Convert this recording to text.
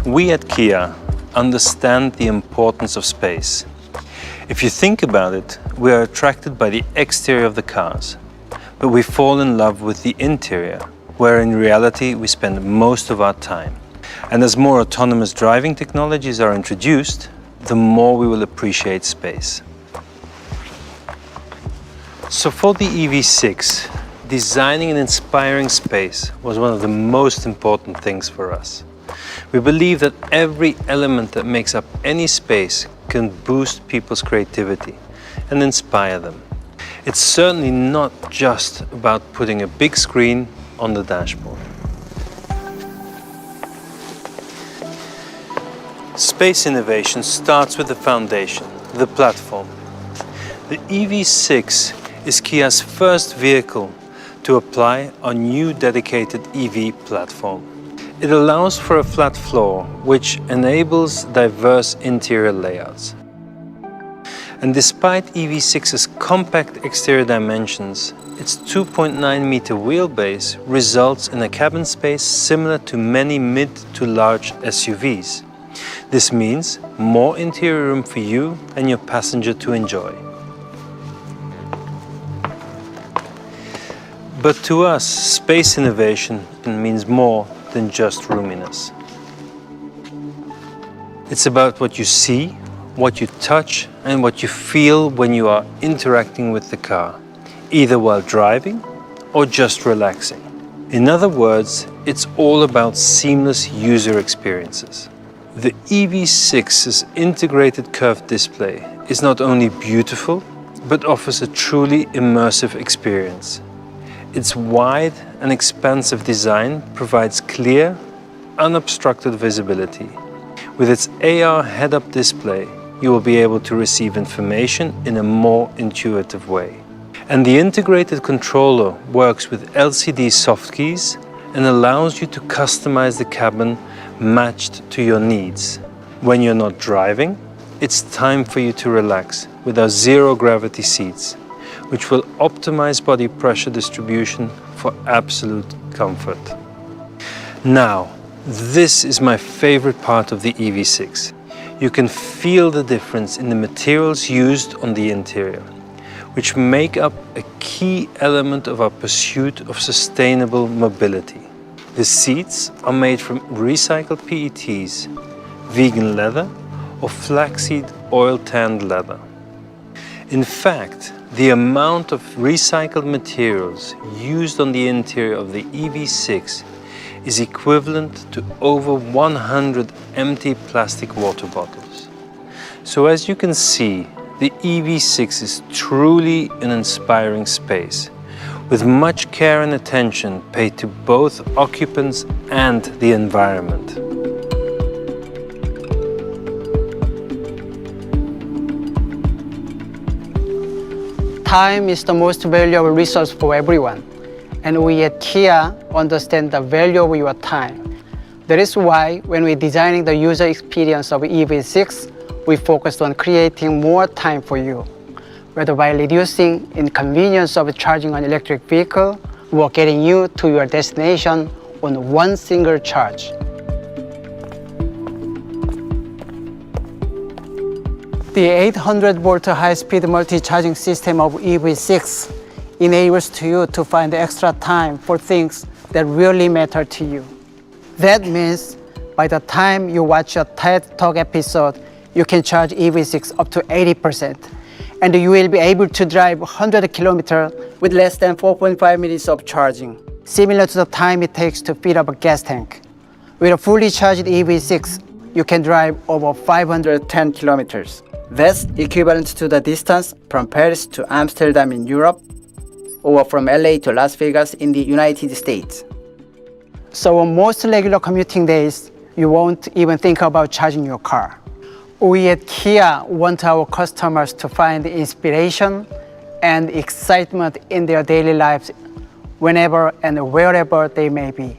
We at Kia understand the importance of space. If you think about it, we are attracted by the exterior of the cars, but we fall in love with the interior, where in reality we spend most of our time. And as more autonomous driving technologies are introduced, the more we will appreciate space. So for the EV6, designing and inspiring space was one of the most important things for us. We believe that every element that makes up any space can boost people's creativity and inspire them. It's certainly not just about putting a big screen on the dashboard. Space innovation starts with the foundation, the platform. The EV6 is Kia's first vehicle to apply our new dedicated EV platform. It allows for a flat floor, which enables diverse interior layouts. And despite EV6's compact exterior dimensions, its 2.9-meter wheelbase results in a cabin space similar to many mid to large SUVs. This means more interior room for you and your passenger to enjoy. But to us, space innovation means more than just roominess. It's about what you see, what you touch, and what you feel when you are interacting with the car, either while driving or just relaxing. In other words, it's all about seamless user experiences. The EV6's integrated curved display is not only beautiful, but offers a truly immersive experience. Its wide and expansive design provides clear, unobstructed visibility. With its AR head-up display, you will be able to receive information in a more intuitive way. And the integrated controller works with LCD soft keys and allows you to customize the cabin matched to your needs. When you're not driving, it's time for you to relax with our zero-gravity seats, which will optimize body pressure distribution for absolute comfort. Now, this is my favorite part of the EV6. You can feel the difference in the materials used on the interior, which make up a key element of our pursuit of sustainable mobility. The seats are made from recycled PETs, vegan leather, or flaxseed oil-tanned leather. In fact, the amount of recycled materials used on the interior of the EV6 is equivalent to over 100 empty plastic water bottles. So as you can see, the EV6 is truly an inspiring space, with much care and attention paid to both occupants and the environment. Time is the most valuable resource for everyone, and we at Kia understand the value of your time. That is why when we're designing the user experience of EV6, we focused on creating more time for you, whether by reducing inconvenience of charging an electric vehicle or getting you to your destination on one single charge. The 800-volt high-speed multi-charging system of EV6 enables you to find extra time for things that really matter to you. That means by the time you watch a TED Talk episode, you can charge EV6 up to 80%, and you will be able to drive 100 kilometers with less than 4.5 minutes of charging, similar to the time it takes to fill up a gas tank. With a fully charged EV6, you can drive over 510 kilometers. That's equivalent to the distance from Paris to Amsterdam in Europe, or from LA to Las Vegas in the United States. So on most regular commuting days, you won't even think about charging your car. We at Kia want our customers to find inspiration and excitement in their daily lives whenever and wherever they may be.